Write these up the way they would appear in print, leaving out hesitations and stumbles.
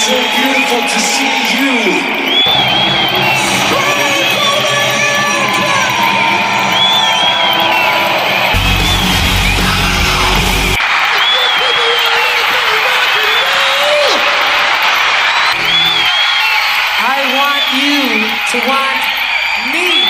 so beautiful to see you. I want you to want me.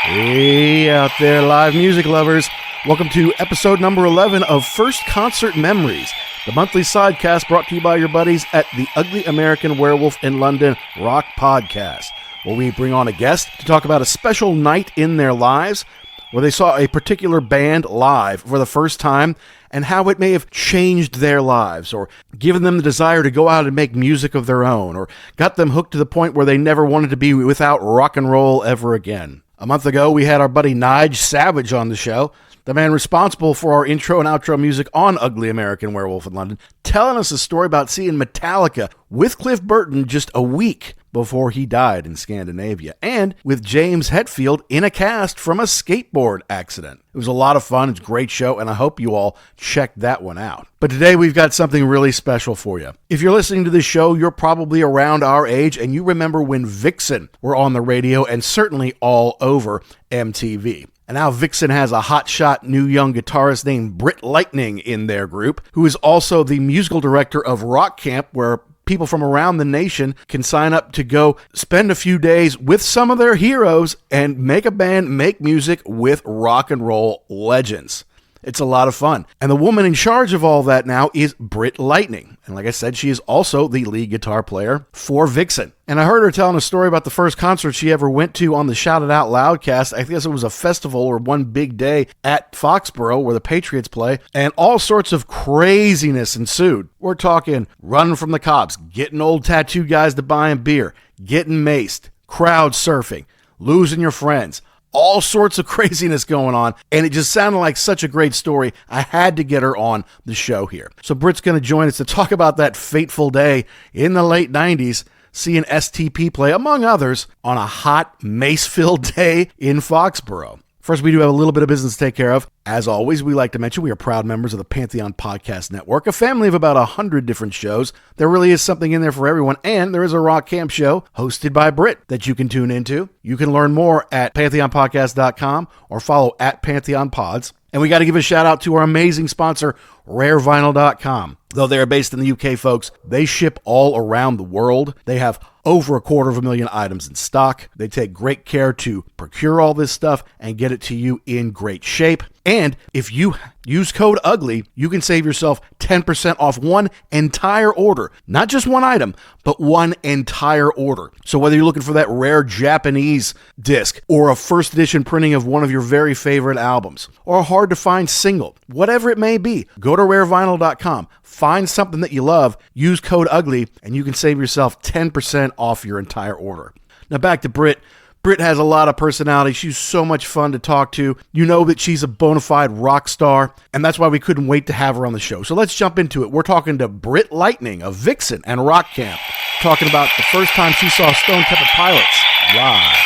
Hey out there, live music lovers. Welcome to episode number 11 of First Concert Memories, the monthly sidecast brought to you by your buddies at the Ugly American Werewolf in London Rock Podcast, where we bring on a guest to talk about a special night in their lives, where they saw a particular band live for the first time, and how it may have changed their lives, or given them the desire to go out and make music of their own, or got them hooked to the point where they never wanted to be without rock and roll ever again. A month ago, we had our buddy Nige Savage on the show, the man responsible for our intro and outro music on Ugly American Werewolf in London, telling us a story about seeing Metallica with Cliff Burton just a week before he died in Scandinavia, and with James Hetfield in a cast from a skateboard accident. It was a lot of fun. It's a great show, and I hope you all checked that one out. But today we've got something really special for you. If you're listening to this show, you're probably around our age, and you remember when Vixen were on the radio and certainly all over MTV. And now Vixen has a hotshot new young guitarist named Britt Lightning in their group, who is also the musical director of Rock Camp, where people from around the nation can sign up to go spend a few days with some of their heroes and make a band, make music with rock and roll legends. It's a lot of fun. And the woman in charge of all that now is Britt Lightning. And like I said, she is also the lead guitar player for Vixen. And I heard her telling a story about the first concert she ever went to on the Shout It Out Loudcast. I guess it was a festival or one big day at Foxboro where the Patriots play, and all sorts of craziness ensued. We're talking running from the cops, getting old tattooed guys to buy him beer, getting maced, crowd surfing, losing your friends, all sorts of craziness going on, and it just sounded like such a great story. I had to get her on the show here. So Britt's going to join us to talk about that fateful day in the late 90s, seeing STP play, among others, on a hot, mace-filled day in Foxboro. First, we do have a little bit of business to take care of. As always, we like to mention we are proud members of the Pantheon Podcast Network, a family of about 100 different shows. There really is something in there for everyone, and there is a Rock Camp show hosted by Britt that you can tune into. You can learn more at pantheonpodcast.com or follow at PantheonPods. And we got to give a shout out to our amazing sponsor, rarevinyl.com. Though they're based in the UK, folks, they ship all around the world. They have over 250,000 items in stock. They take great care to procure all this stuff and get it to you in great shape. And if you use code UGLY, you can save yourself 10% off one entire order. Not just one item, but one entire order. So whether you're looking for that rare Japanese disc, or a first edition printing of one of your very favorite albums, or a hard to find single, whatever it may be, go to rarevinyl.com. Find something that you love, use code UGLY, and you can save yourself 10% off your entire order. Now back to Britt. Britt has a lot of personality. She's so much fun to talk to. You know that she's a bona fide rock star, and that's why we couldn't wait to have her on the show. So let's jump into it. We're talking to Britt Lightning of Vixen and Rock Camp, talking about the first time she saw Stone Temple Pilots live.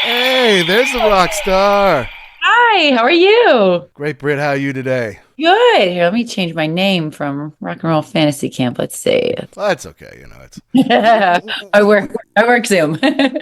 Hey, there's the rock star. Hi, how are you? Great, Britt. How are you today? Good. Here, let me change my name from Rock and Roll Fantasy Camp. Let's see. Well, that's okay. You know, it's. I work Zoom.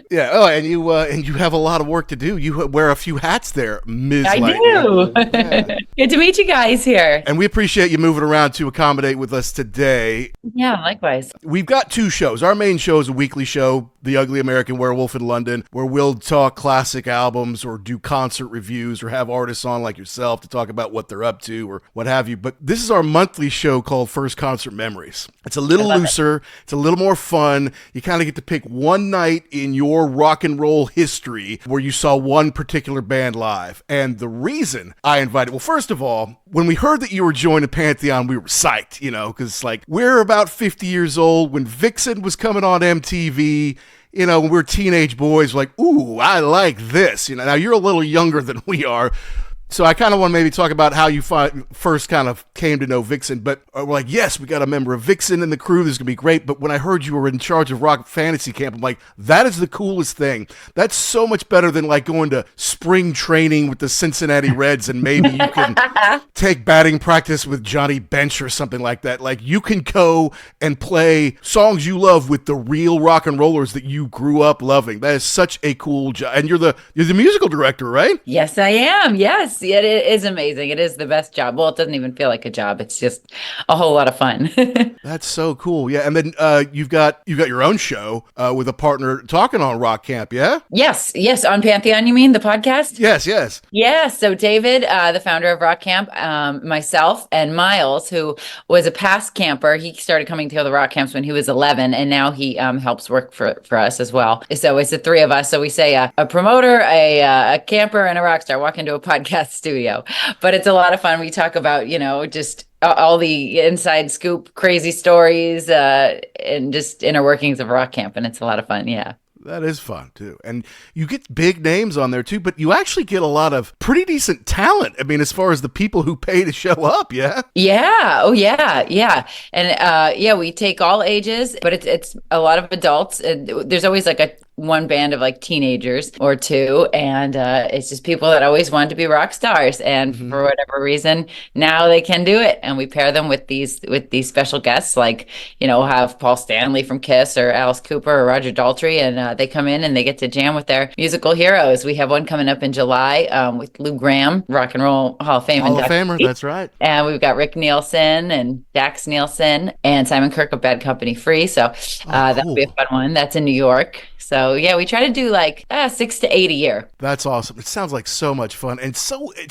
Yeah. Oh, and you have a lot of work to do. You wear a few hats there, Ms. I Lightning. do. Yeah. Good to meet you guys here. And we appreciate you moving around to accommodate with us today. Yeah, likewise. We've got two shows. Our main show is a weekly show, The Ugly American Werewolf in London, where we'll talk classic albums or do concert reviews or have artists on like yourself to talk about what they're up to or what have you. But this is our monthly show called First Concert Memories. It's a little looser. It's a little more fun. You kind of get to pick one night in your rock and roll history where you saw one particular band live. And the reason I invited, well, first of all, when we heard that you were joining Pantheon, we were psyched, you know, because like we're about 50 years old. When Vixen was coming on MTV, you know, when we were teenage boys, like, ooh, I like this. You know, now you're a little younger than we are, So I kind of want to maybe talk about how you first kind of came to know Vixen, but we're like, yes, we got a member of Vixen in the crew. This is going to be great. But when I heard you were in charge of Rock Fantasy Camp, I'm like, that is the coolest thing. That's so much better than like going to spring training with the Cincinnati Reds and maybe you can take batting practice with Johnny Bench or something like that. Like you can go and play songs you love with the real rock and rollers that you grew up loving. That is such a cool job. And you're the musical director, right? Yes, I am. Yes, it is amazing. It is the best job. Well, it doesn't even feel like a job. It's just a whole lot of fun. That's so cool. Yeah, and then you've got your own show with a partner talking on Rock Camp. Yeah. Yes. On Pantheon. You mean the podcast? Yes. Yeah. So David, the founder of Rock Camp, myself, and Miles, who was a past camper. He started coming to the Rock Camps when he was 11, and now he helps work for us as well. So it's the three of us. So we say a promoter, a camper, and a rock star walk into a podcast studio. But it's a lot of fun. We talk about, just all the inside scoop, crazy stories, and just inner workings of Rock Camp. And it's a lot of fun. Yeah. That is fun, too. And you get big names on there, too, but you actually get a lot of pretty decent talent. I mean, as far as the people who pay to show up, yeah? Yeah. Oh, yeah. And, we take all ages, but it's a lot of adults. There's always like one band of like teenagers or two, and it's just people that always wanted to be rock stars, and for whatever reason now they can do it, and we pair them with these special guests, like we'll have Paul Stanley from Kiss or Alice Cooper or Roger Daltrey, and they come in and they get to jam with their musical heroes. We have one coming up in July with Lou Gramm, Rock and Roll Hall of Fame, Hall of Famer, that's right. And we've got Rick Nielsen and Dax Nielsen and Simon Kirk of Bad Company Free, so that'll be a fun one. That's in New York. So yeah, we try to do like 6 to 8 a year. That's awesome. It sounds like so much fun, and it's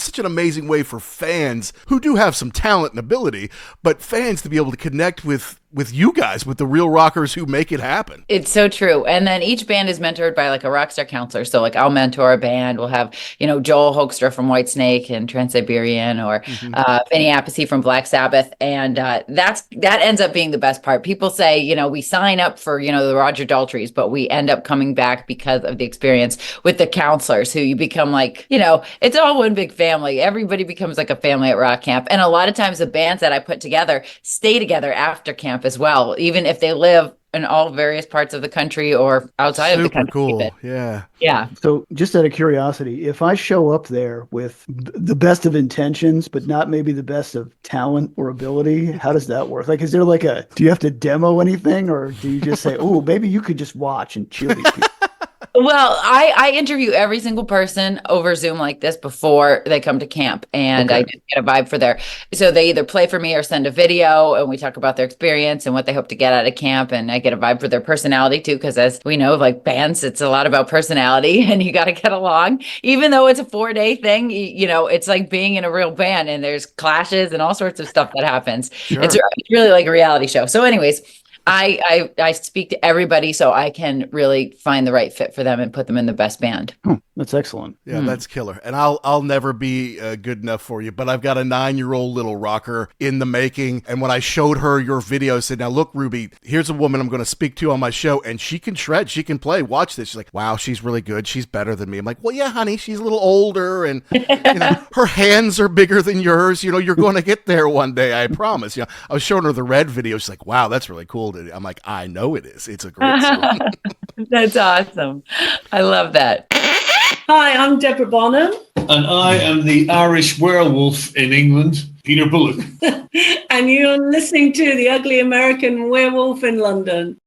such an amazing way for fans who do have some talent and ability, but fans to be able to connect with you guys, with the real rockers who make it happen. It's so true. And then each band is mentored by like a rock star counselor. So like I'll mentor a band. We'll have, Joel Hoekstra from Whitesnake and Trans-Siberian, or Vinny Appice from Black Sabbath. And that ends up being the best part. People say, we sign up for, the Roger Daltrys, but we end up coming back because of the experience with the counselors, who you become like, it's all one big family. Everybody becomes like a family at Rock Camp. And a lot of times the bands that I put together stay together after camp as well, even if they live in all various parts of the country or outside of the country. Super cool. Yeah. So just out of curiosity, if I show up there with the best of intentions, but not maybe the best of talent or ability, how does that work? Like, is there do you have to demo anything, or do you just say, oh, maybe you could just watch and cheer these people? Well, I interview every single person over Zoom like this before they come to camp, and I just get a vibe for so they either play for me or send a video, and we talk about their experience and what they hope to get out of camp, and I get a vibe for their personality too, because as we know, like bands, it's a lot about personality, and you got to get along. Even though it's a 4-day thing, it's like being in a real band, and there's clashes and all sorts of stuff that happens. Sure. It's really like a reality show. So anyways, I speak to everybody so I can really find the right fit for them and put them in the best band. That's excellent. Yeah, that's killer. And I'll never be good enough for you, but I've got a 9-year-old little rocker in the making. And when I showed her your video, I said, now look, Ruby, here's a woman I'm going to speak to on my show, and she can shred, she can play. Watch this. She's like, wow, she's really good. She's better than me. I'm like, well, yeah, honey, she's a little older, and her hands are bigger than yours. You're going to get there one day, I promise. I was showing her the Red video. She's like, wow, that's really cool. I'm like, I know it is. It's a great song. That's awesome. I love that. Hi, I'm Deborah Bonham. And I am the Irish werewolf in England, Peter Bullock. And you're listening to the Ugly American Werewolf in London.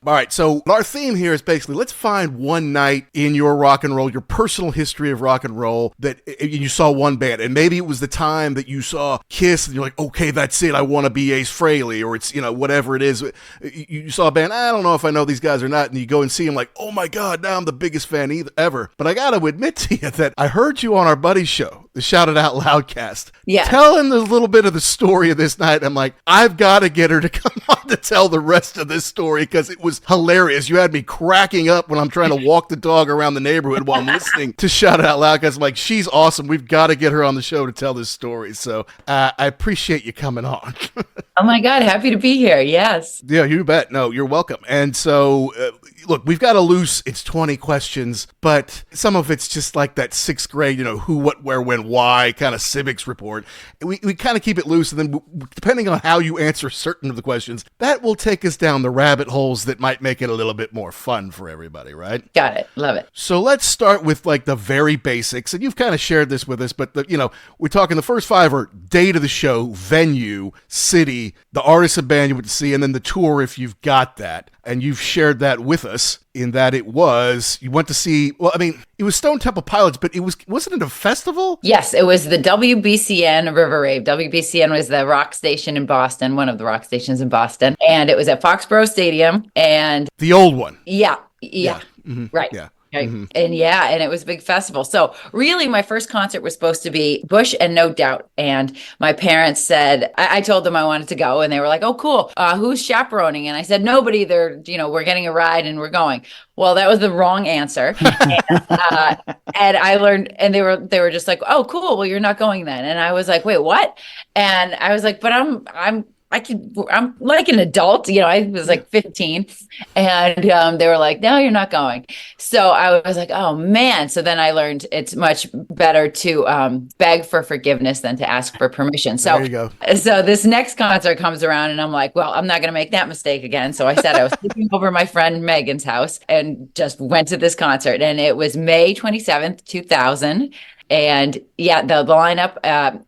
All right, so our theme here is basically, let's find one night in your rock and roll, your personal history of rock and roll, that you saw one band, and maybe it was the time that you saw Kiss, and you're like, okay, that's it, I want to be Ace Frehley, or it's, whatever it is. You saw a band, I don't know if I know these guys or not, and you go and see them like, oh my God, now I'm the biggest fan ever. But I got to admit to you that I heard you on our buddy's show, the Shout It Out Loud cast, telling a little bit of the story of this night. I'm like, I've got to get her to come on to tell the rest of this story, because it was hilarious. You had me cracking up when I'm trying to walk the dog around the neighborhood while I'm listening to Shout It Out Loud, because I'm like, she's awesome. We've got to get her on the show to tell this story. So I appreciate you coming on. Oh my God, happy to be here. Yes. Yeah, you bet. No, you're welcome. And so look, we've got a loose, it's 20 questions, but some of it's just like that 6th grade, who, what, where, when, why kind of civics report. We kind of keep it loose, and then depending on how you answer certain of the questions, that will take us down the rabbit holes that might make it a little bit more fun for everybody, right? Got it. Love it. So let's start with like the very basics, and you've kind of shared this with us, but we're talking the first 5 are date of the show, venue, city, the artist and band you went to see, and then the tour if you've got that. And you've shared that with us in that you went to see, it was Stone Temple Pilots, but wasn't it a festival? Yes, it was the WBCN River Rave. WBCN was the rock station in Boston, one of the rock stations in Boston. And it was at Foxboro Stadium. And the old one. Yeah. Mm-hmm. Right. Yeah. Right. Mm-hmm. And it was a big festival. So really my first concert was supposed to be Bush and No Doubt. And my parents said, I told them I wanted to go, and they were like, oh, cool. Who's chaperoning? And I said, nobody. We're getting a ride and we're going. Well, that was the wrong answer. And I learned, and they were just like, oh, cool. Well, you're not going then. And I was like, wait, what? And I was like, but I'm like an adult, I was like 15, and they were like, no, you're not going. So I was like, oh man. So then I learned it's much better to beg for forgiveness than to ask for permission. So there you go. So this next concert comes around and I'm like, well, I'm not going to make that mistake again. So I said I was sleeping over my friend Megan's house and just went to this concert, and it was May 27th, 2000. And yeah, the lineup,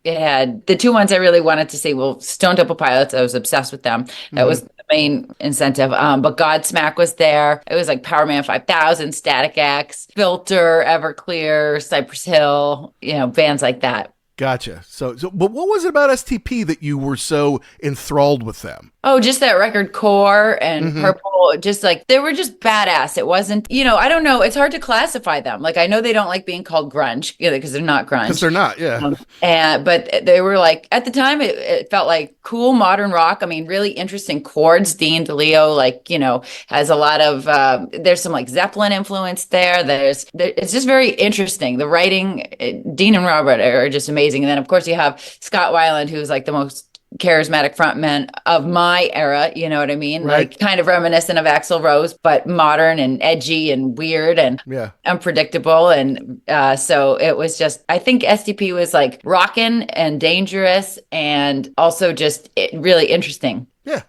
it had the 2 ones I really wanted to see. Well, Stone Temple Pilots, I was obsessed with them. That was the main incentive. But Godsmack was there. It was like Power Man 5000, Static X, Filter, Everclear, Cypress Hill, bands like that. Gotcha. So, but what was it about STP that you were so enthralled with them? Oh, just that record Core and Purple, just like they were just badass. It wasn't, I don't know. It's hard to classify them. Like I know they don't like being called grunge, because they're not grunge. Because they're not, yeah. But they were like, at the time, it felt like cool modern rock. I mean, really interesting chords. Dean DeLeo, has a lot of, there's some like Zeppelin influence there. It's just very interesting. The writing, Dean and Robert are just amazing. And then of course you have Scott Weiland, who's like the most charismatic frontman of my era, you know what I mean? Right. Like kind of reminiscent of Axl Rose, but modern and edgy and weird and unpredictable. And so it was just, I think STP was like rockin' and dangerous and also just really interesting. Yeah.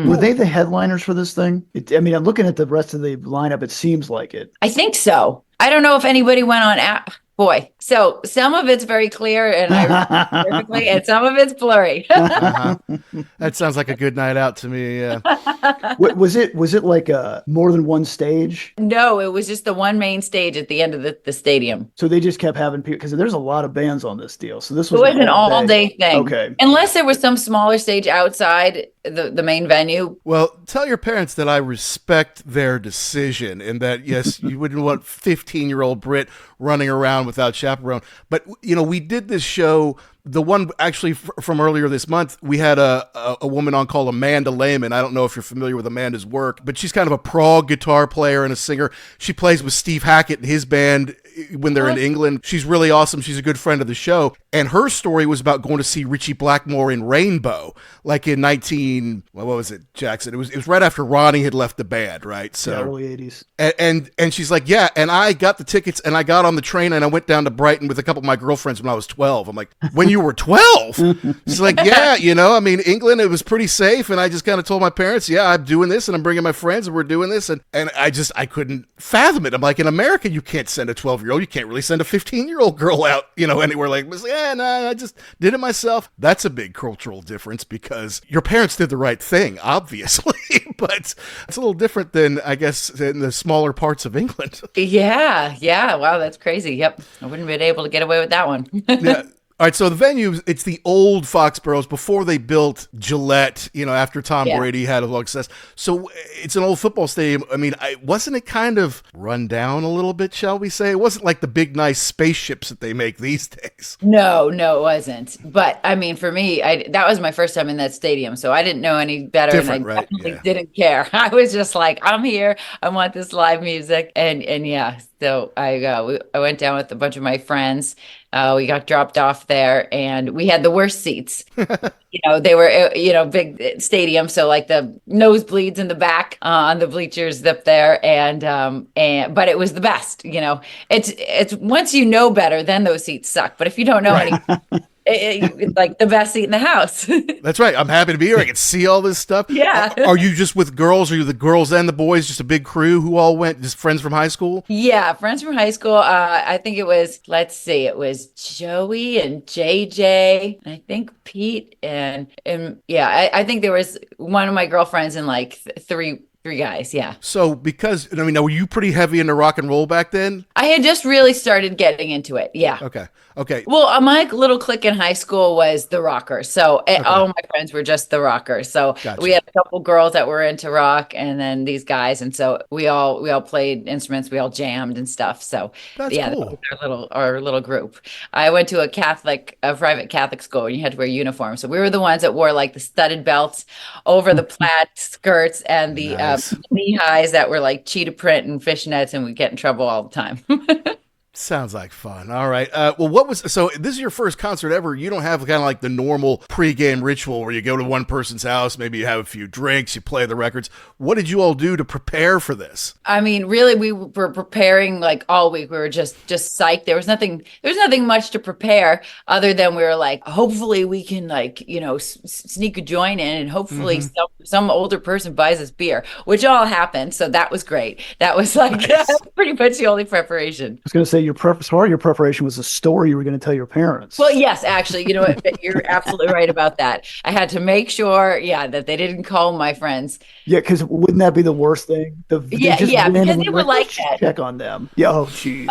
Were they the headliners for this thing? I'm looking at the rest of the lineup. It seems like it. I think so. I don't know if anybody went on boy. So some of it's very clear and I remember perfectly, and some of it's blurry. That sounds like a good night out to me. Yeah. Was it like more than one stage? No, it was just the one main stage at the end of the stadium. So they just kept having people, because there's a lot of bands on this deal. So this was an all-day thing. Okay. Unless there was some smaller stage outside the main venue. Well, tell your parents that I respect their decision, and that yes, you wouldn't want 15-year-old Britt running around without chaperone. But we did this show. The one actually from earlier this month, we had a woman on called Amanda Lehman. I don't know if you're familiar with Amanda's work, but she's kind of a prog guitar player and a singer. She plays with Steve Hackett and his band when they're in England. She's really awesome. She's a good friend of the show. And her story was about going to see Richie Blackmore in Rainbow, like in what was it, Jackson? It was right after Ronnie had left the band, right? So yeah, early 80s. And she's like, yeah, and I got the tickets and I got on the train and I went down to Brighton with a couple of my girlfriends when I was 12. I'm like, when you were 12? She's like, yeah, England, it was pretty safe. And I just kind of told my parents, yeah, I'm doing this and I'm bringing my friends and we're doing this. And I couldn't fathom it. I'm like, in America, you can't send a 12-year-old. You can't really send a 15-year-old girl out, anywhere. Like, yeah, no, I just did it myself. That's a big cultural difference because your parents did the right thing, obviously, but it's a little different than, I guess, in the smaller parts of England. Yeah. Wow, that's crazy. Yep. I wouldn't have been able to get away with that one. Yeah. All right, so the venue, it's the old Foxboroughs before they built Gillette, after Tom Brady had a lot of success. So it's an old football stadium. I mean, wasn't it kind of run down a little bit, shall we say? It wasn't like the big, nice spaceships that they make these days. No, it wasn't. But I mean, for me, that was my first time in that stadium, so I didn't know any better. Different, and I right? definitely didn't care. I was just like, I'm here. I want this live music. And yeah, so I went down with a bunch of my friends. We got dropped off there and we had the worst seats. They were, big stadium. So like the nosebleeds in the back on the bleachers up there. But it was the best, it's once you know better, then those seats suck. But if you don't know any, it's like the best seat in the house. That's right. I'm happy to be here. I can see all this stuff. Yeah. Are you just with girls? Are you the girls and the boys? Just a big crew who all went? Just friends from high school? Yeah, friends from high school. I think it was Joey and JJ, and I think Pete and yeah, I think there was one of my girlfriends and like three guys. Yeah. So because, were you pretty heavy into rock and roll back then? I had just really started getting into it. Yeah. Okay. Well, my little clique in high school was the rockers. So all my friends were just the rockers. So we had a couple girls that were into rock and then these guys. And so we all played instruments. We all jammed and stuff. So That's cool. That was our little group. I went to a private Catholic school and you had to wear uniforms. So we were the ones that wore like the studded belts over the plaid skirts and the knee highs that were like cheetah print and fishnets, and we'd get in trouble all the time. Sounds like fun. All right. Well, so this is your first concert ever. You don't have kind of like the normal pregame ritual where you go to one person's house, maybe you have a few drinks, you play the records. What did you all do to prepare for this? I mean, really, we were preparing like all week. We were just psyched. There was nothing much to prepare other than we were like, hopefully we can like, sneak a joint in and hopefully some older person buys us beer, which all happened. So that was great. That was like pretty much the only preparation. I was going to say part of your preparation was a story you were going to tell your parents. Well, yes, actually, you know what? You're absolutely right about that. I had to make sure, that they didn't call my friends. Yeah, because wouldn't that be the worst thing? Because they were like that. Check on them. Yeah, oh, jeez.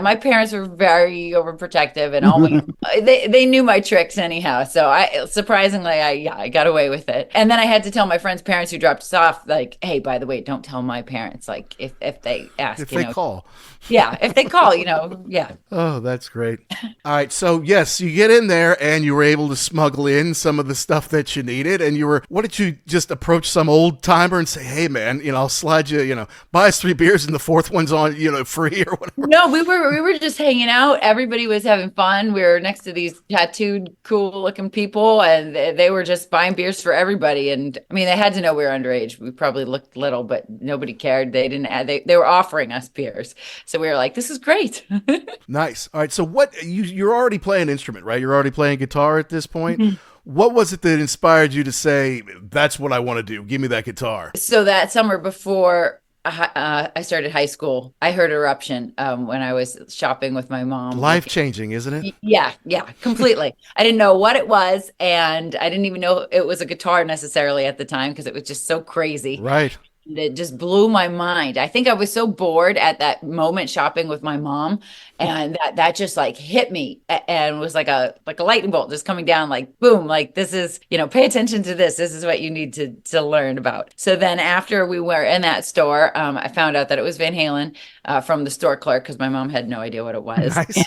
My parents were very overprotective and always they knew my tricks anyhow. So surprisingly, I got away with it. And then I had to tell my friends' parents who dropped us off, like, hey, by the way, don't tell my parents. Like, if they ask, if they call. Yeah, if they call, yeah. Oh, that's great. All right. So, yes, you get in there and you were able to smuggle in some of the stuff that you needed. And what did you just approach some old timer and say, hey, man, I'll slide you, buy us 3 beers and the fourth one's on, free or whatever? No, we were just hanging out. Everybody was having fun. We were next to these tattooed, cool looking people and they were just buying beers for everybody. And I mean, they had to know we were underage. We probably looked little, but nobody cared. They didn't they were offering us beers. So we were like, this is great. Nice. All right. So you're already playing an instrument, right? You're already playing guitar at this point. Mm-hmm. What was it that inspired you to say, that's what I want to do? Give me that guitar. So that summer before I started high school, I heard Eruption when I was shopping with my mom. Life-changing, isn't it? Yeah, completely. I didn't know what it was, and I didn't even know it was a guitar necessarily at the time because it was just so crazy. Right. It just blew my mind. I think I was so bored at that moment shopping with my mom, and that just like hit me and was like a lightning bolt just coming down, like boom, like this is, pay attention to this. This is what you need to learn about. So then after we were in that store, I found out that it was Van Halen from the store clerk because my mom had no idea what it was. Nice.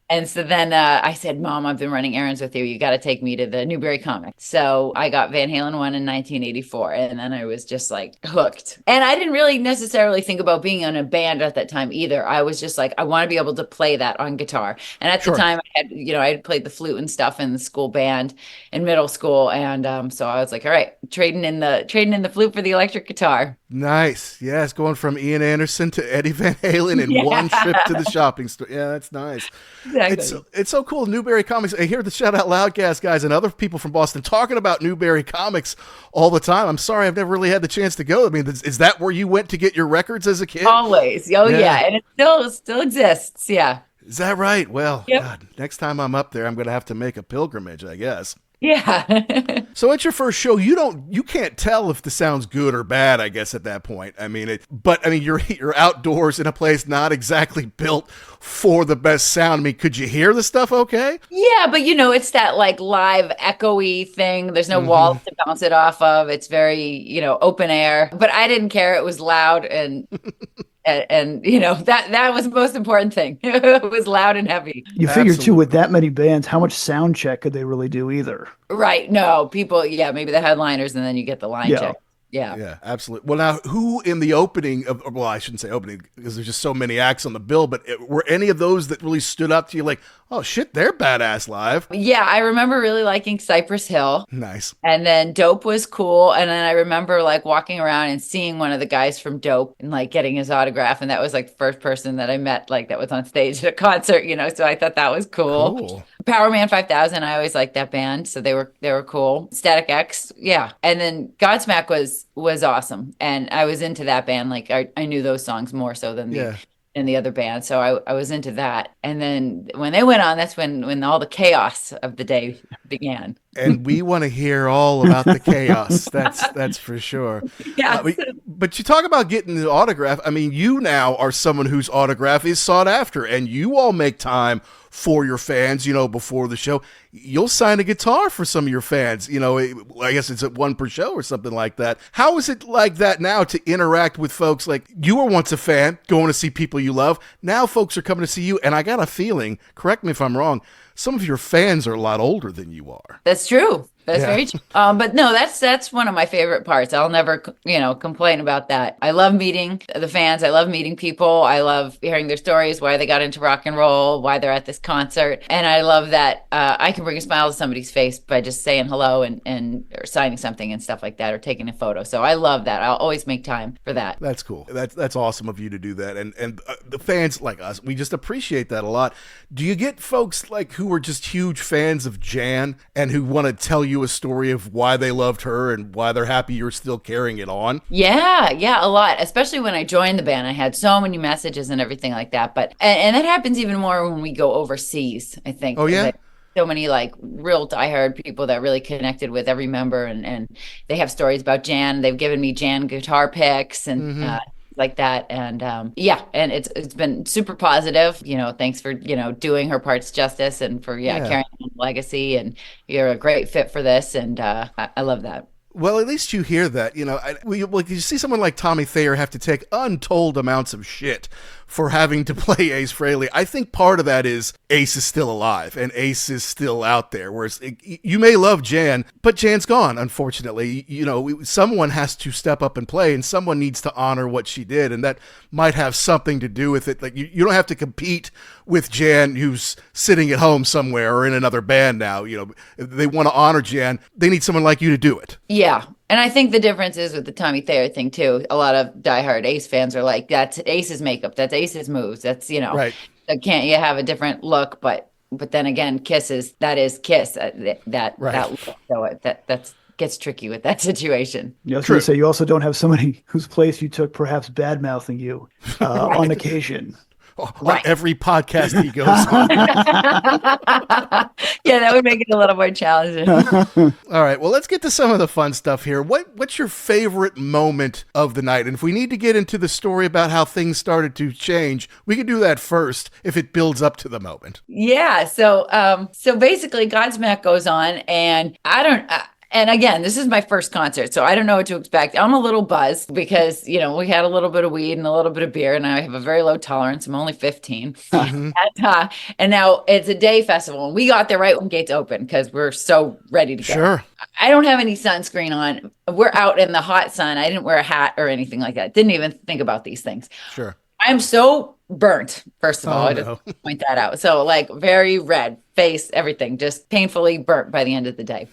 And so then I said, Mom, I've been running errands with you. You got to take me to the Newberry Comic. So I got Van Halen 1 in 1984. And then I was just like hooked. And I didn't really necessarily think about being in a band at that time either. I was just like, I want to be able to play that on guitar. And at the time I had played the flute and stuff in the school band in middle school. And so I was like, all right, trading in the flute for the electric guitar. Nice. Yes. Going from Ian Anderson to Eddie Van Halen in one trip to the shopping store. Yeah, that's nice. Exactly. It's so cool. Newberry Comics. I hear the Shout Out Loudcast guys and other people from Boston talking about Newberry Comics all the time. I'm sorry, I've never really had the chance to go. I mean, is that where you went to get your records as a kid? Always. Oh, yeah. And it still exists. Yeah. Is that right? Well, God, next time I'm up there, I'm going to have to make a pilgrimage, I guess. Yeah. So at your first show, you can't tell if the sound's good or bad, I guess, at that point. I mean, you're outdoors in a place not exactly built for the best sound. I mean, could you hear the stuff okay? Yeah, but it's that like live echoey thing. There's no walls to bounce it off of. It's very, open air. But I didn't care. It was loud and that was the most important thing. It was loud and heavy. You figure too, with that many bands, how much sound check could they really do either? Right. No, people, maybe the headliners and then you get the line check. Yeah. Yeah, absolutely. Well, now, who in the opening of, well, I shouldn't say opening because there's just so many acts on the bill, but were any of those that really stood up to you like, oh shit, they're badass live? Yeah, I remember really liking Cypress Hill. Nice. And then Dope was cool. And then I remember like walking around and seeing one of the guys from Dope and like getting his autograph. And that was like the first person that I met like that was on stage at a concert, so I thought that was cool. Power Man 5000, I always liked that band, so they were cool. Static X, yeah. And then Godsmack was awesome, and I was into that band. Like I knew those songs more so than the other band, so I was into that. And then when they went on, that's when all the chaos of the day began. And we want to hear all about the chaos. That's for sure. Yeah. But you talk about getting the autograph. I mean, you now are someone whose autograph is sought after, and you all make time for your fans, before the show. You'll sign a guitar for some of your fans. I guess it's at one per show or something like that. How is it like that now to interact with folks? Like, you were once a fan going to see people you love. Now folks are coming to see you. And I got a feeling, correct me if I'm wrong, some of your fans are a lot older than you are. That's true. That's very true. But no, that's one of my favorite parts. I'll never, complain about that. I love meeting the fans. I love meeting people. I love hearing their stories, why they got into rock and roll, why they're at this concert. And I love that I can bring a smile to somebody's face by just saying hello and or signing something and stuff like that, or taking a photo. So I love that. I'll always make time for that. That's cool. That's awesome of you to do that. And the fans like us, we just appreciate that a lot. Do you get folks like who are just huge fans of Jan and who want to tell you a story of why they loved her and why they're happy you're still carrying it on? Yeah, a lot. Especially when I joined the band, I had so many messages and everything like that. But and that happens even more when we go overseas, I think. Oh yeah. So many like real diehard people that really connected with every member, and they have stories about Jan. They've given me Jan guitar picks and like that. And and it's been super positive. Thanks for doing her parts justice and for carrying on the legacy, and you're a great fit for this, and I love that. Well, at least you hear that. You see someone like Tommy Thayer have to take untold amounts of shit for having to play Ace Frehley. I think part of that is Ace is still alive and Ace is still out there. Whereas you may love Jan, but Jan's gone, unfortunately. Someone has to step up and play, and someone needs to honor what she did, and that might have something to do with it. Like you don't have to compete with Jan, who's sitting at home somewhere or in another band now. If they want to honor Jan, they need someone like you to do it. Yeah. And I think the difference is with the Tommy Thayer thing too. A lot of diehard Ace fans are like, that's Ace's makeup, that's Ace's moves, that's right. Can't you have a different look? But then again, Kiss is Kiss. That look. So that's gets tricky with that situation. I was going to say, you also don't have somebody whose place you took perhaps bad mouthing you on occasion. On every podcast he goes on. Yeah, that would make it a little more challenging. All right, well, let's get to some of the fun stuff here. What's your favorite moment of the night? And if we need to get into the story about how things started to change, we can do that first if it builds up to the moment. Yeah, so basically Godsmack goes on, and and again, this is my first concert, so I don't know what to expect. I'm a little buzzed because, we had a little bit of weed and a little bit of beer, and I have a very low tolerance. I'm only 15. And now it's a day festival, and we got there right when gates open because we're so ready to go. Sure. I don't have any sunscreen on. We're out in the hot sun. I didn't wear a hat or anything like that. Didn't even think about these things. Sure. I'm so burnt, first of all. I just point that out. So like very red, face, everything, just painfully burnt by the end of the day.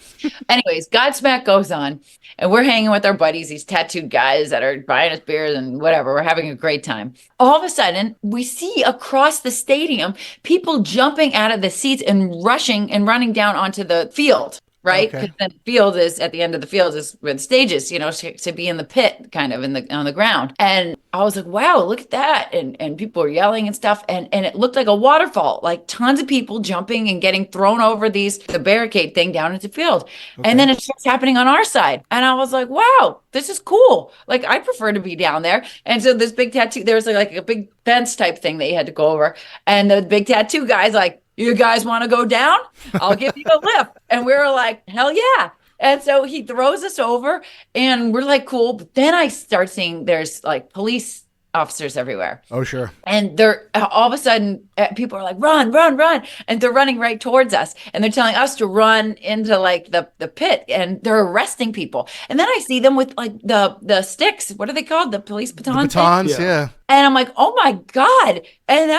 Anyways, Godsmack goes on, and we're hanging with our buddies, these tattooed guys that are buying us beers and whatever. We're having a great time. All of a sudden, we see across the stadium people jumping out of the seats and rushing and running down onto the field. right? Okay. Because then the field is at the end of the field is where the stage is, to be in the pit, kind of on the ground. And I was like, wow, look at that. And people were yelling and stuff. And it looked like a waterfall, like tons of people jumping and getting thrown over the barricade thing down into the field. Okay. And then it starts happening on our side. And I was like, wow, this is cool. Like, I prefer to be down there. And so this big tattoo, there was like a big fence type thing that you had to go over. And the big tattoo guy's like, you guys want to go down? I'll give you a lift. And we were like, hell yeah. And so he throws us over and we're like, cool. But then I start seeing there's like police officers everywhere. Oh, sure. And they're all of a sudden people are like, run, run, run. And they're running right towards us. And they're telling us to run into like the pit, and they're arresting people. And then I see them with like the sticks. What are they called? The police batons? Batons, yeah. And I'm like, oh my God. And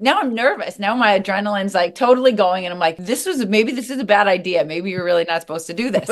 now I'm nervous. Now my adrenaline's like totally going. And I'm like, maybe this is a bad idea. Maybe you're really not supposed to do this.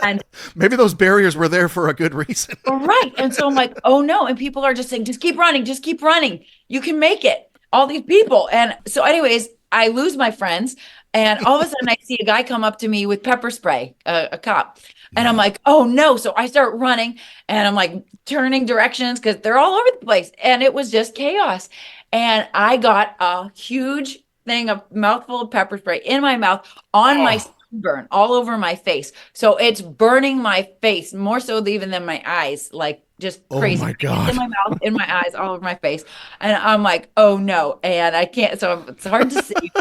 And maybe those barriers were there for a good reason. right. And so I'm like, oh no. And people are just saying, just keep running. Just keep running. You can make it. All these people. And so anyways, I lose my friends. And all of a sudden I see a guy come up to me with pepper spray, a cop. And I'm like, oh no. So I start running and I'm like turning directions because they're all over the place. And it was just chaos. And I got a huge thing, a mouthful of pepper spray in my mouth on my sunburn, all over my face. So it's burning my face more so even than my eyes, like just crazy. Oh my God. In my mouth, in my eyes, all over my face. And I'm like, oh no. And I can't, so it's hard to see.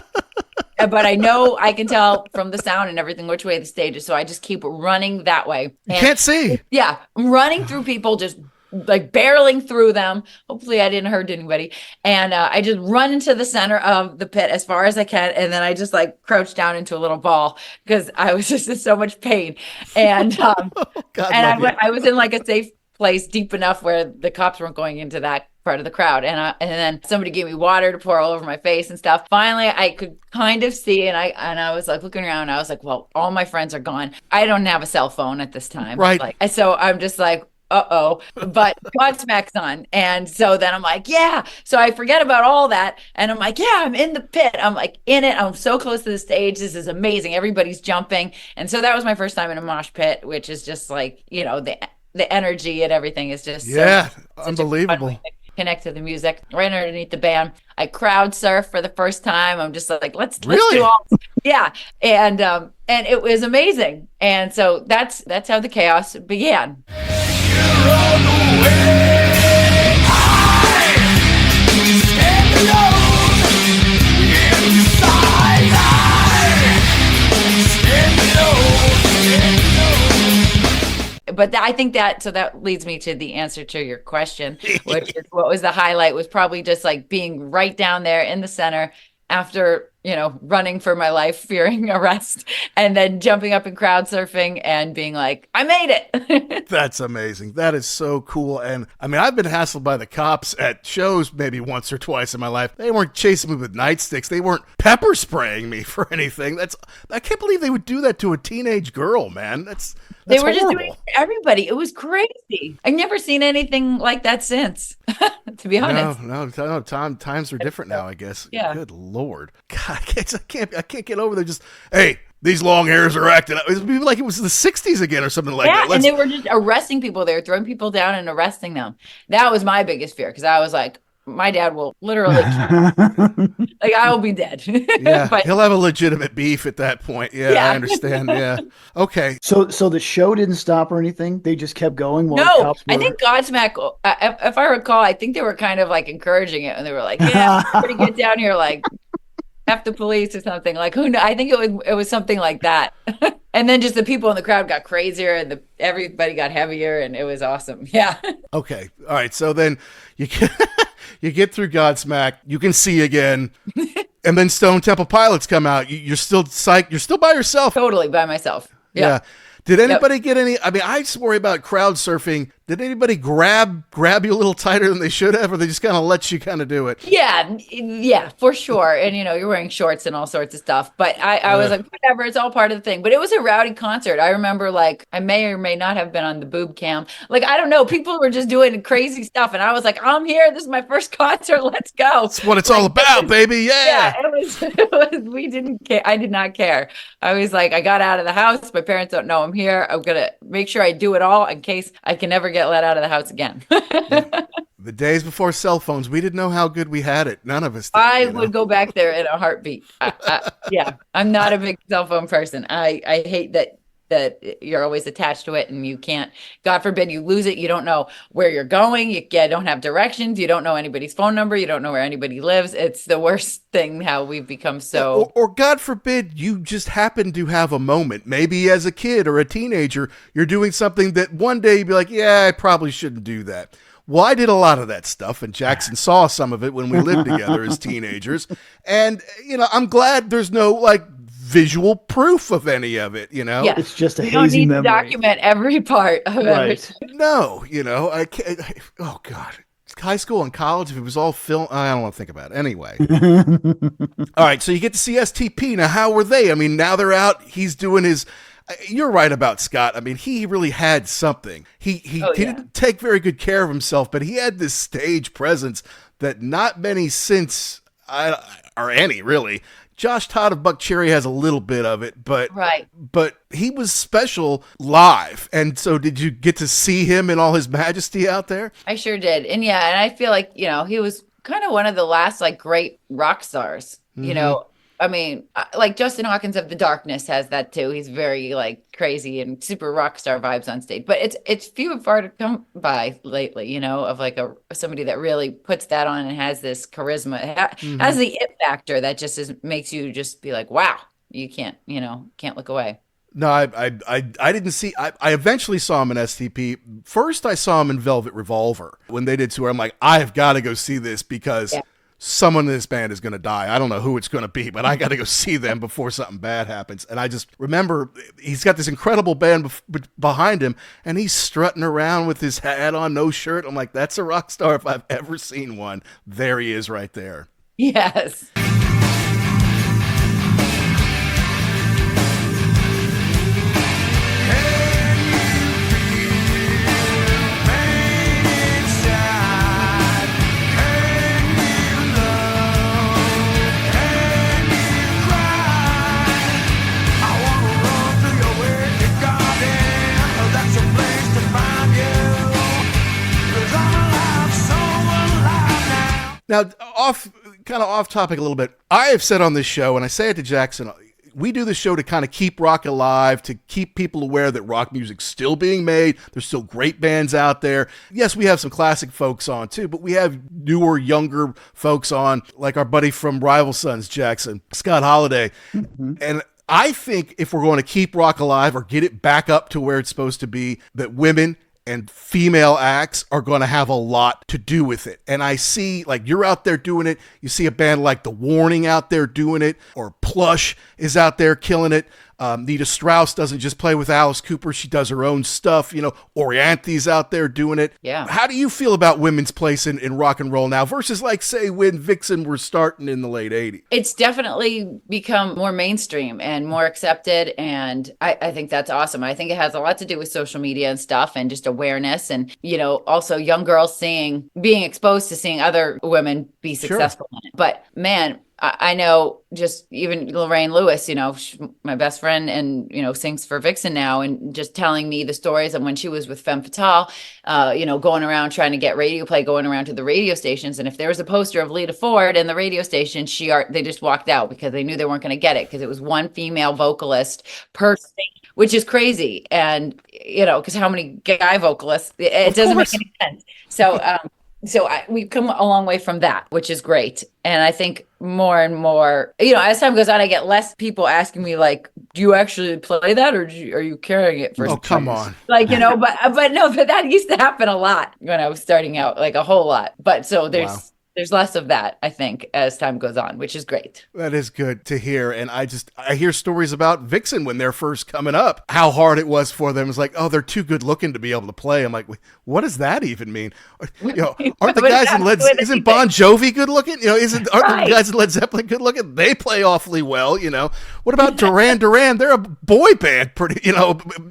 But I know I can tell from the sound and everything which way the stage is. So I just keep running that way. You can't see. Yeah. I'm running through people, just like barreling through them. Hopefully I didn't hurt anybody. And I just run into the center of the pit as far as I can. And then I just like crouch down into a little ball because I was just in so much pain. And, God and I was in like a safe place deep enough where the cops weren't going into that part of the crowd. And then somebody gave me water to pour all over my face and stuff. Finally, I could kind of see, and I was like looking around. And I was like, well, all my friends are gone. I don't have a cell phone at this time. Right. And so I'm just like, uh-oh, but Godsmack's on. And so then I'm like, yeah. So I forget about all that. And I'm like, yeah, I'm in the pit. I'm like in it. I'm so close to the stage. This is amazing. Everybody's jumping. And so that was my first time in a mosh pit, which is just like, the energy and everything is just unbelievable. Connect to the music right underneath the band. I crowd surf for the first time. I'm just like, let's do all. Yeah. And it was amazing. And so that's how the chaos began. But I think that leads me to the answer to your question, which is what was the highlight was probably just like being right down there in the center after, running for my life, fearing arrest, and then jumping up and crowd surfing and being like, I made it. That's amazing. That is so cool. And I mean, I've been hassled by the cops at shows maybe once or twice in my life. They weren't chasing me with nightsticks. They weren't pepper spraying me for anything. I can't believe they would do that to a teenage girl, man. That's they were horrible. Just doing it for everybody. It was crazy. I've never seen anything like that since, to be honest. No, times are different now, I guess. Yeah. Good Lord. God, I can't get over there. Just, hey, these long hairs are acting up. It would be like it was the 60s again or something like that. And they were just arresting people. They were throwing people down and arresting them. That was my biggest fear because I was like, my dad will literally like I will be dead. Yeah, but, he'll have a legitimate beef at that point. Yeah, I understand. Yeah. Okay. So the show didn't stop or anything? They just kept going while the no, cops were... I think Godsmack, if I recall, I think they were kind of like encouraging it and they were like, yeah, everybody get down here, like F the police or something. Like who knows? I think it was something like that. And then just the people in the crowd got crazier and everybody got heavier and it was awesome. Yeah. Okay. All right. So then you get through Godsmack, you can see again, and then Stone Temple Pilots come out. You're still psyched. You're still by yourself. Totally by myself. Yeah. Did anybody get any? I mean, I just worry about crowd surfing. Did anybody grab you a little tighter than they should have, or they just kind of let you kind of do it? Yeah, for sure. And you're wearing shorts and all sorts of stuff. But I was like, whatever, it's all part of the thing. But it was a rowdy concert. I remember like I may or may not have been on the boob cam. Like, I don't know, people were just doing crazy stuff. And I was like, I'm here. This is my first concert. Let's go. That's what it's all about, baby. Yeah. It was, we didn't care. I did not care. I was like, I got out of the house. My parents don't know I'm here. I'm going to make sure I do it all in case I can never get let out of the house again. The days before cell phones, we didn't know how good we had it. None of us did. I would go back there in a heartbeat. Yeah, I'm not a big cell phone person. I hate that you're always attached to it and you can't, God forbid you lose it. You don't know where you're going. You don't have directions. You don't know anybody's phone number. You don't know where anybody lives. It's the worst thing how we've become so. Or God forbid you just happen to have a moment. Maybe as a kid or a teenager, you're doing something that one day you'd be like, yeah, I probably shouldn't do that. Well, I did a lot of that stuff, and Jackson saw some of it when we lived together as teenagers. And, I'm glad there's no, like, visual proof of any of it, Yeah. It's just a you hazy don't need memory. to document every part of it. No, I can't. Oh, God. High school and college, if it was all film, I don't want to think about it. Anyway. All right, so you get to see STP. Now, how were they? I mean, now they're out. He's doing his... You're right about Scott. I mean, he really had something. He didn't take very good care of himself, but he had this stage presence that not many since, or any really. Josh Todd of Buck Cherry has a little bit of it, but he was special live. And so did you get to see him in all his majesty out there? I sure did. And I feel like, he was kind of one of the last like great rock stars, I mean, like Justin Hawkins of The Darkness has that too. He's very like crazy and super rock star vibes on stage. But it's few and far to come by lately, of like somebody that really puts that on and has this charisma, has the it factor that just makes you just be like, wow, you can't look away. No, I didn't see. I eventually saw him in STP. First, I saw him in Velvet Revolver when they did tour. I'm like, I've got to go see this because. Yeah. Someone in this band is going to die. I don't know who it's going to be, but I got to go see them before something bad happens. And I just remember he's got this incredible band behind him, and he's strutting around with his hat on, no shirt. I'm like, that's a rock star if I've ever seen one. There he is right there. Yes. Now, kind of off topic a little bit, I have said on this show, and I say it to Jackson, we do this show to kind of keep rock alive, to keep people aware that rock music's still being made. There's still great bands out there. Yes, we have some classic folks on too, but we have newer, younger folks on, like our buddy from Rival Sons, Jackson, Scott Holiday. Mm-hmm. And I think if we're going to keep rock alive or get it back up to where it's supposed to be, that women and female acts are going to have a lot to do with it. And I see, like, you're out there doing it. You see a band like The Warning out there doing it, or Plush is out there killing it. Nita Strauss doesn't just play with Alice Cooper. She does her own stuff. Orianthe's out there doing it. Yeah. How do you feel about women's place in rock and roll now versus, like, say, when Vixen were starting in the late 80s? It's definitely become more mainstream and more accepted. And I think that's awesome. I think it has a lot to do with social media and stuff and just awareness. And, also young girls being exposed to seeing other women be successful in it. But man, I know just even Lorraine Lewis, my best friend and, sings for Vixen now, and just telling me the stories of when she was with Femme Fatale, going around trying to get radio play, going around to the radio stations. And if there was a poster of Lita Ford in the radio station, they just walked out because they knew they weren't going to get it because it was one female vocalist per station, which is crazy. And, because how many guy vocalists, it doesn't make any sense. So we've come a long way from that, which is great. And I think more and more, as time goes on, I get less people asking me like, do you actually play that or are you carrying it for? Oh, come on. Like, but no, but that used to happen a lot when I was starting out, like a whole lot. But so there's there's less of that, I think, as time goes on, which is great. That is good to hear. And I hear stories about Vixen when they're first coming up, how hard it was for them. It's like, oh, they're too good looking to be able to play. I'm like, what does that even mean? You know, aren't the guys in isn't Bon Jovi good looking? You know, aren't the guys in Led Zeppelin good looking? They play awfully well, you know. What about Duran Duran? They're a boy band,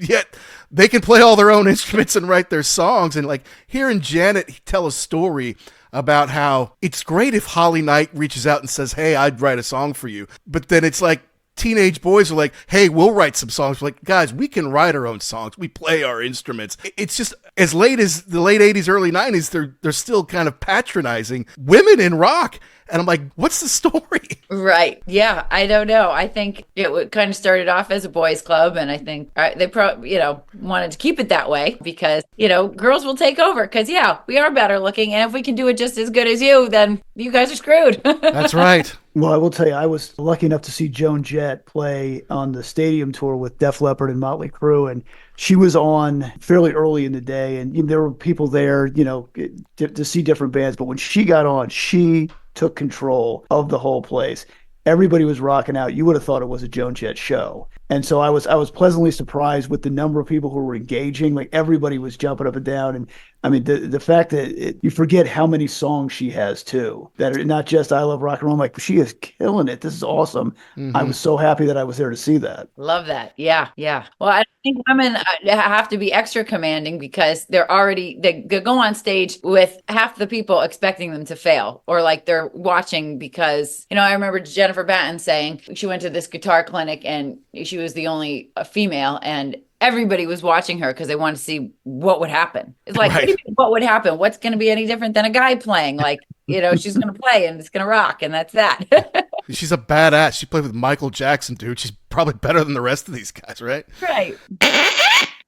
yet they can play all their own instruments and write their songs. And like hearing Janet tell a story about how it's great if Holly Knight reaches out and says, hey, I'd write a song for you. But then it's like teenage boys are like, hey, we'll write some songs. We're like, guys, we can write our own songs. We play our instruments. It's just as late as the late 80s, early 90s, they're still kind of patronizing women in rock. And I'm like, what's the story? Right. Yeah. I don't know. I think it kind of started off as a boys club. And I think they probably, wanted to keep it that way because, girls will take over because, we are better looking. And if we can do it just as good as you, then you guys are screwed. That's right. Well, I will tell you, I was lucky enough to see Joan Jett play on the stadium tour with Def Leppard and Motley Crue. And she was on fairly early in the day. And there were people there, to see different bands. But when she got on, she took control of the whole place. Everybody was rocking out. You would have thought it was a Joan Jett show. And so I was pleasantly surprised with the number of people who were engaging. Like everybody was jumping up and down. And I mean, the fact that you forget how many songs she has too, that are not just I Love Rock and Roll. I'm like, she is killing it. This is awesome. Mm-hmm. I was so happy that I was there to see that. Love that. Yeah. Yeah. Well, I think women have to be extra commanding because they go on stage with half the people expecting them to fail or like they're watching because, I remember Jennifer Batten saying she went to this guitar clinic and she was the only female and everybody was watching her because they wanted to see what would happen. It's like, right. What would happen? What's going to be any different than a guy playing? Like, she's going to play and it's going to rock and that's that. She's a badass. She played with Michael Jackson, dude. She's probably better than the rest of these guys, right? Right.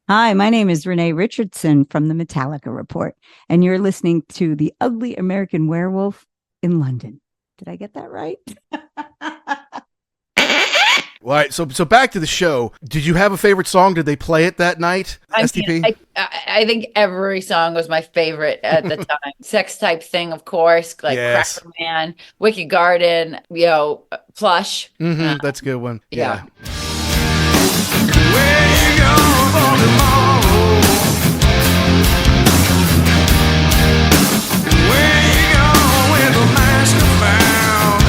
Hi, my name is Renee Richardson from the Metallica Report, and you're listening to the Ugly American Werewolf in London. Did I get that right? All right, so back to the show. Did you have a favorite song? Did they play it that night? STP? I think every song was my favorite at the time. Sex Type Thing, of course, like yes. Cracker Man, Wicked Garden, Plush. Mm-hmm, that's a good one. Yeah. Where you going for tomorrow? Where you going when the mask is found?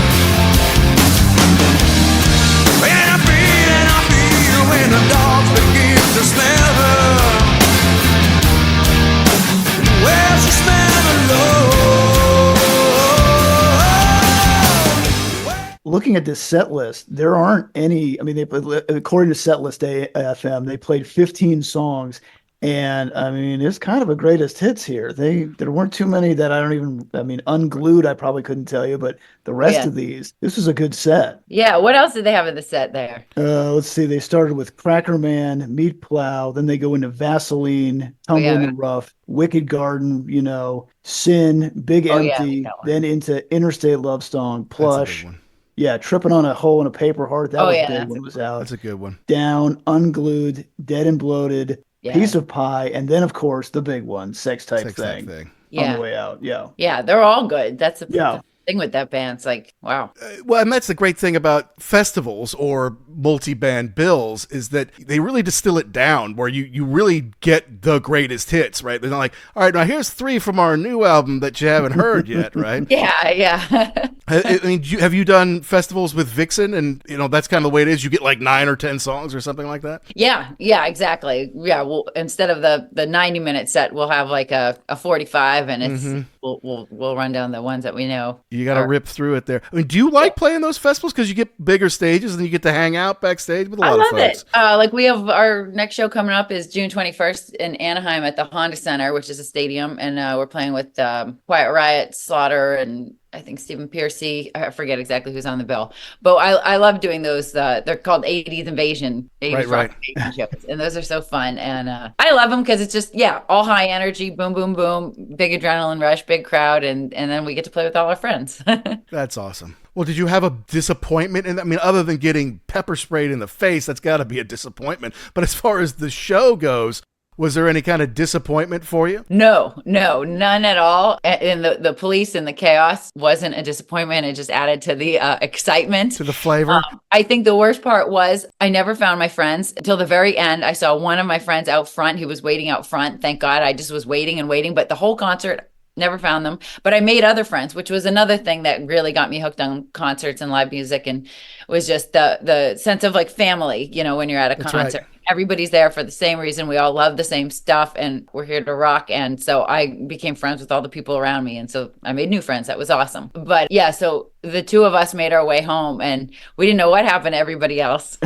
And I feel when the dogs begin to smell her. Well, she smell the love. Looking at this set list, there aren't any. I mean, according to Setlist AFM, they played 15 songs, and I mean, it's kind of a greatest hits here. There weren't too many that Unglued, I probably couldn't tell you, but the rest of these, this was a good set. Yeah. What else did they have in the set there? Let's see. They started with Cracker Man, Meat Plow, then they go into Vaseline, Tumble in the Rough, Wicked Garden, Sin, Big Empty, then into Interstate Love Song, Plush. Yeah, Tripping on a Hole in a Paper Heart. That was big when it was out. That's a good one. Down, Unglued, Dead and Bloated, Piece of Pie, and then, of course, the big one, Sex Type Thing. On the way out, Yeah, they're all good. That's the thing with that band. It's like, wow. Well, and that's the great thing about festivals or multi-band bills is that they really distill it down where you really get the greatest hits, right? They're not like, all right, now here's 3 from our new album that you haven't heard yet, right? Yeah. I mean, have you done festivals with Vixen? And, that's kind of the way it is. You get like 9 or 10 songs or something like that? Yeah, exactly. Yeah, well, instead of the 90-minute set, we'll have like a 45 and it's we'll run down the ones that we know. You got to rip through it there. I mean, do you like playing those festivals? Because you get bigger stages and you get to hang out backstage with a lot of folks. I love it. Like we have our next show coming up is June 21st in Anaheim at the Honda Center, which is a stadium. And we're playing with Quiet Riot, Slaughter, and I think Stephen Piercy. I forget exactly who's on the bill. But I love doing those. They're called 80s Invasion. 80s rock invasion shows. And those are so fun. And I love them because it's just, all high energy, boom, boom, boom, big adrenaline rush, big crowd. And then we get to play with all our friends. That's awesome. Well, did you have a disappointment? And I mean, other than getting pepper sprayed in the face, that's got to be a disappointment. But as far as the show goes, Was there any kind of disappointment for you? No, none at all. And the police and the chaos wasn't a disappointment. It just added to the excitement. To the flavor? I think the worst part was I never found my friends until the very end. I saw one of my friends out front. He was waiting out front. Thank God. I just was waiting and waiting. But the whole concert, never found them. But I made other friends, which was another thing that really got me hooked on concerts and live music, and was just the sense of like family, when you're at a concert. Right. Everybody's there for the same reason. We all love the same stuff and we're here to rock. And so I became friends with all the people around me. And so I made new friends. That was awesome. But yeah, so the two of us made our way home and we didn't know what happened to everybody else.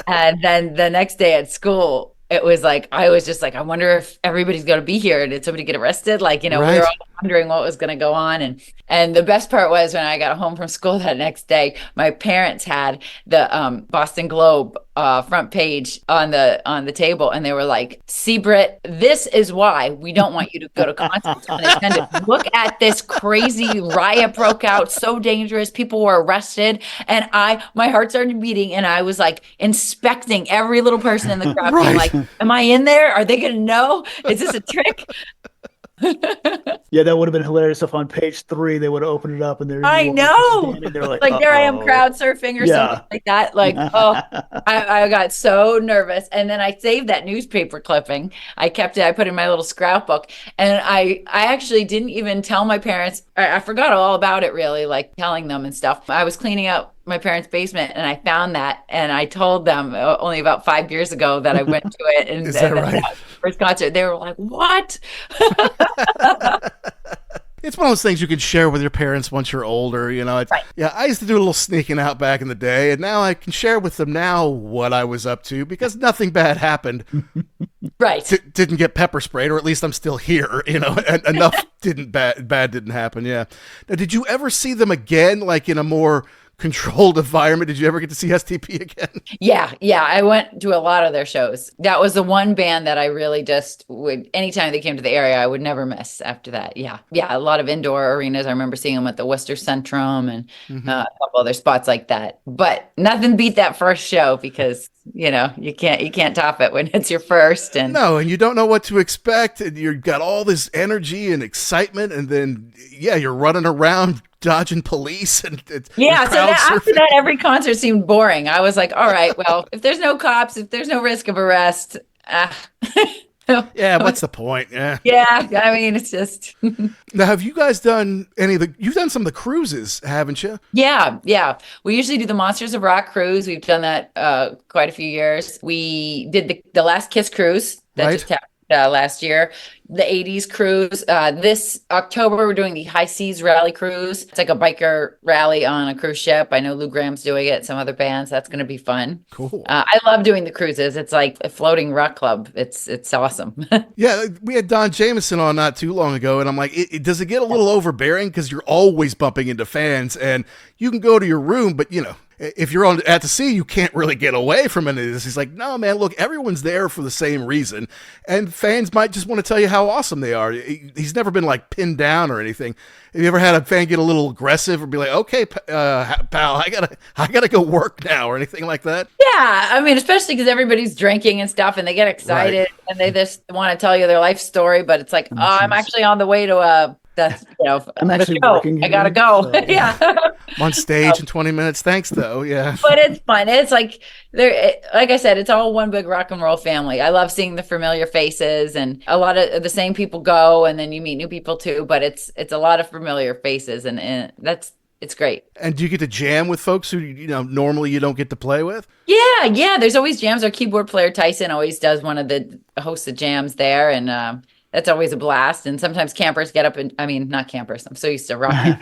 And then the next day at school, it was like, I was just like, I wonder if everybody's going to be here. Did somebody get arrested? Like, right. We were all wondering what was going to go on. And the best part was when I got home from school that next day, my parents had the Boston Globe front page on the table. And they were like, see, Britt, this is why we don't want you to go to concerts unattended. Look at this crazy riot broke out. So dangerous. People were arrested. And my heart started beating. And I was like inspecting every little person in the crowd. Right. Like, am I in there? Are they going to know? Is this a trick? Yeah, that would have been hilarious if on page 3 they would have opened it up and I know. They're like there I am crowd surfing or something like that. Like, I got so nervous. And then I saved that newspaper clipping. I kept it. I put it in my little scrapbook. And I actually didn't even tell my parents. I forgot all about it really, like telling them and stuff. I was cleaning up my parents' basement and I found that and I told them only about 5 years ago that I went to it and Is that right? First concert. They were like, what? It's one of those things you can share with your parents once you're older, Right. Yeah, I used to do a little sneaking out back in the day, and now I can share with them now what I was up to because nothing bad happened. Right. Didn't get pepper sprayed, or at least I'm still here, enough bad didn't happen, yeah. Now, did you ever see them again, like in a more controlled environment? Did you ever get to see STP again? Yeah. I went to a lot of their shows. That was the one band that I really just would, anytime they came to the area, I would never miss after that. Yeah. A lot of indoor arenas. I remember seeing them at the Worcester Centrum and a couple other spots like that. But nothing beat that first show because you can't top it when it's your first. And no, and you don't know what to expect, and you've got all this energy and excitement, and then you're running around dodging police and so after that every concert seemed boring. I was like, all right, well, if there's no cops, if there's no risk of arrest, what's the point? I mean, it's just Now, have you guys done you've done some of the cruises, haven't you? Yeah. We usually do the Monsters of Rock cruise. We've done that quite a few years. We did the last Kiss cruise that just happened last year, the 80s cruise. This October, we're doing the High Seas Rally Cruise. It's like a biker rally on a cruise ship. I know Lou Graham's doing it, some other bands. That's going to be fun. Cool. I love doing the cruises. It's like a floating rock club. It's awesome. Yeah, we had Don Jameson on not too long ago, and I'm like, does it get a little overbearing? Because you're always bumping into fans, and you can go to your room, but if you're at the sea, you can't really get away from any of this. He's like, no, man, look, everyone's there for the same reason. And fans might just want to tell you how awesome they are. He's never been like pinned down or anything. Have you ever had a fan get a little aggressive or be like, okay, pal, I gotta go work now or anything like that? Yeah. I mean, especially because everybody's drinking and stuff and they get excited and they just want to tell you their life story. But it's like, I'm actually on the way to I'm actually working. I gotta go. So. Yeah. I'm on stage in 20 minutes. Thanks, though. Yeah. But it's fun. It's like like I said, it's all one big rock and roll family. I love seeing the familiar faces, and a lot of the same people go, and then you meet new people too. But it's a lot of familiar faces, and it's great. And do you get to jam with folks who normally you don't get to play with? Yeah. There's always jams. Our keyboard player Tyson always does one of the hosts of jams there, and that's always a blast. And sometimes campers get up not campers. I'm so used to rocking.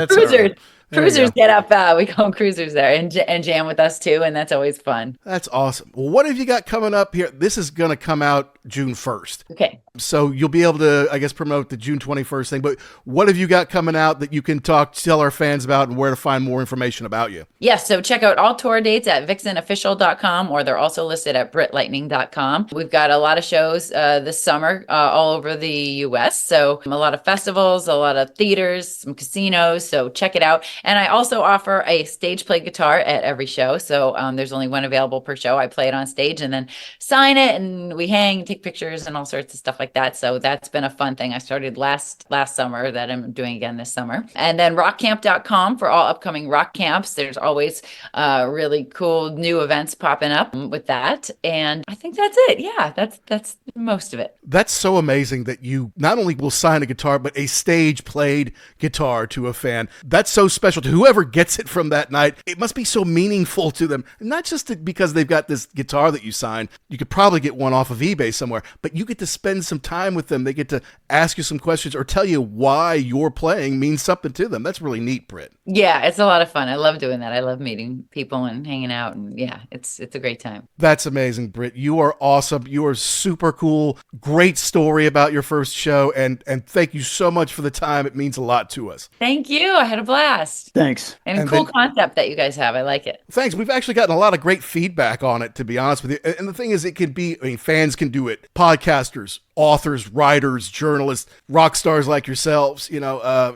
Cruisers. Cruisers get up. We call them cruisers there and jam with us too. And that's always fun. That's awesome. Well, what have you got coming up here? This is going to come out June 1st. Okay. So you'll be able to, I guess, promote the June 21st thing. But what have you got coming out that you can tell our fans about and where to find more information about you? Yes. So check out all tour dates at vixenofficial.com, or they're also listed at brittlightning.com. We've got a lot of shows this summer all over the U.S. So a lot of festivals, a lot of theaters, some casinos. So check it out. And I also offer a stage play guitar at every show. So there's only one available per show. I play it on stage and then sign it, and we hang, take pictures and all sorts of stuff like that. So that's been a fun thing. I started last summer that I'm doing again this summer. And then rockcamp.com for all upcoming rock camps. There's always really cool new events popping up with that. And I think that's it. Yeah, that's most of it. That's so amazing that you not only will sign a guitar, but a stage played guitar to a fan. That's so special to whoever gets it from that night. It must be so meaningful to them, not just because they've got this guitar that you signed. You could probably get one off of eBay somewhere, but you get to spend some time with them. They get to ask you some questions or tell you why your playing means something to them. That's really neat, Britt. Yeah, it's a lot of fun. I love doing that. I love meeting people and hanging out, and yeah, it's a great time. That's amazing, Britt. You are awesome. You are super cool. Great story about your first show, and thank you so much for the time. It means a lot to us. Thank you. I had a blast. Thanks. And cool concept that you guys have. I like it. Thanks. We've actually gotten a lot of great feedback on it, to be honest with you. And the thing is, it could be, fans can do it. Podcasters, authors, writers, journalists, rock stars like yourselves,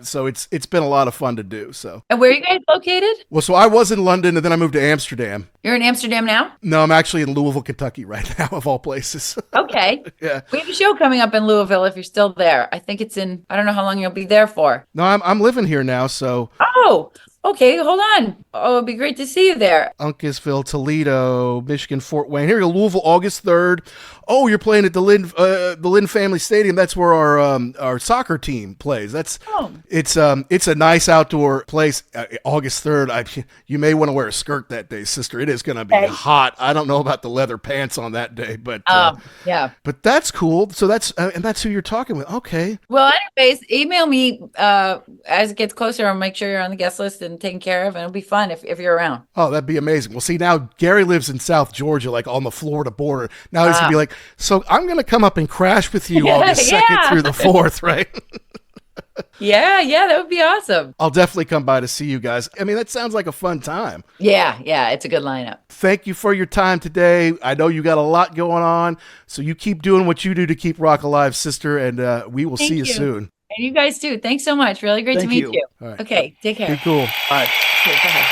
so it's been a lot of fun to do. So. And where are you guys located? Well, so I was in London and then I moved to Amsterdam. You're in Amsterdam now? No, I'm actually in Louisville, Kentucky right now, of all places. Okay. Yeah. We have a show coming up in Louisville if you're still there. I think it's I don't know how long you'll be there for. No, I'm living here now, so. Oh, okay, hold on. Oh, it'd be great to see you there. Uncasville, Toledo, Michigan, Fort Wayne. Here you go, Louisville, August 3rd. Oh, you're playing at the Lynn Family Stadium. That's where our soccer team plays. It's a nice outdoor place. August 3rd. You may want to wear a skirt that day, sister. It is going to be hot. I don't know about the leather pants on that day, but yeah. But that's cool. So that's who you're talking with. Okay. Well, anyways, email me as it gets closer. I'll make sure you're on the guest list and taken care of, and it'll be fun if you're around. Oh, that'd be amazing. Well, see, now Gary lives in South Georgia, like on the Florida border. Now he's gonna be like, so I'm going to come up and crash with you August 2nd through the 4th, right? Yeah, that would be awesome. I'll definitely come by to see you guys. That sounds like a fun time. Yeah, it's a good lineup. Thank you for your time today. I know you got a lot going on, so you keep doing what you do to keep rock alive, sister, and we will see you soon. And you guys too. Thanks so much. Really great to meet you. All right. Okay, take care. Be cool. Bye. Okay, bye.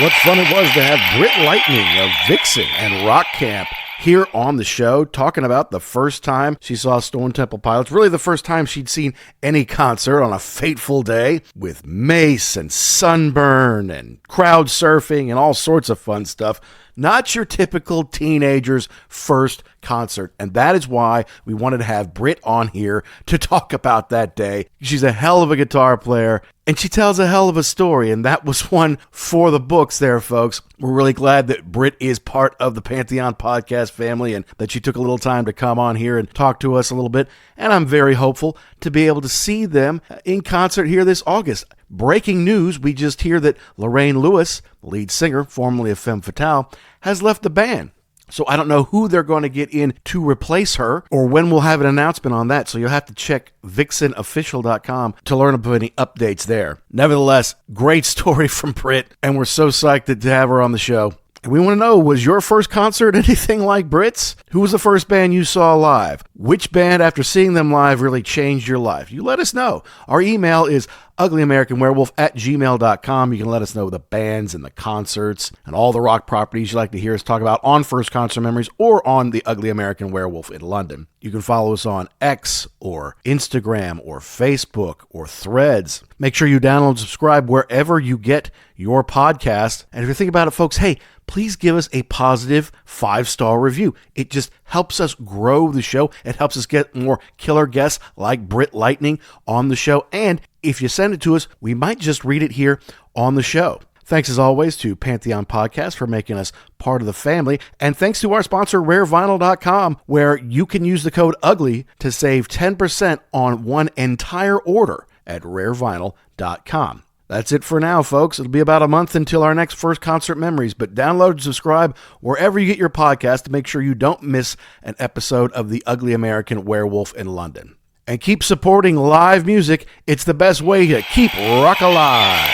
What fun it was to have Britt Lightning of Vixen and Rock Camp here on the show, talking about the first time she saw Stone Temple Pilots, really the first time she'd seen any concert on a fateful day with mace and sunburn and crowd surfing and all sorts of fun stuff. Not your typical teenager's first concert. And that is why we wanted to have Britt on here to talk about that day. She's a hell of a guitar player, and she tells a hell of a story. And that was one for the books there, folks. We're really glad that Britt is part of the Pantheon podcast family and that she took a little time to come on here and talk to us a little bit. And I'm very hopeful to be able to see them in concert here this August. Breaking news, we just hear that Lorraine Lewis, the lead singer, formerly of Femme Fatale, has left the band. So I don't know who they're going to get in to replace her or when we'll have an announcement on that. So you'll have to check vixenofficial.com to learn about any updates there. Nevertheless, great story from Britt, and we're so psyched to have her on the show. And we want to know, was your first concert anything like Britt's? Who was the first band you saw live? Which band, after seeing them live, really changed your life? You let us know. Our email is uglyamericanwerewolf@gmail.com. You can let us know the bands and the concerts and all the rock properties you'd like to hear us talk about on First Concert Memories or on the Ugly American Werewolf in London. You can follow us on X or Instagram or Facebook or Threads. Make sure you download and subscribe wherever you get your podcast. And if you think about it, folks, hey, please give us a positive 5-star review. It just helps us grow the show. It helps us get more killer guests like Britt Lightning on the show. And if you send it to us, we might just read it here on the show. Thanks as always to Pantheon Podcast for making us part of the family. And thanks to our sponsor, rarevinyl.com, where you can use the code UGLY to save 10% on one entire order at rarevinyl.com. That's it for now, folks. It'll be about a month until our next First Concert Memories, but download and subscribe wherever you get your podcast to make sure you don't miss an episode of the Ugly American Werewolf in London. And keep supporting live music. It's the best way to keep rock alive.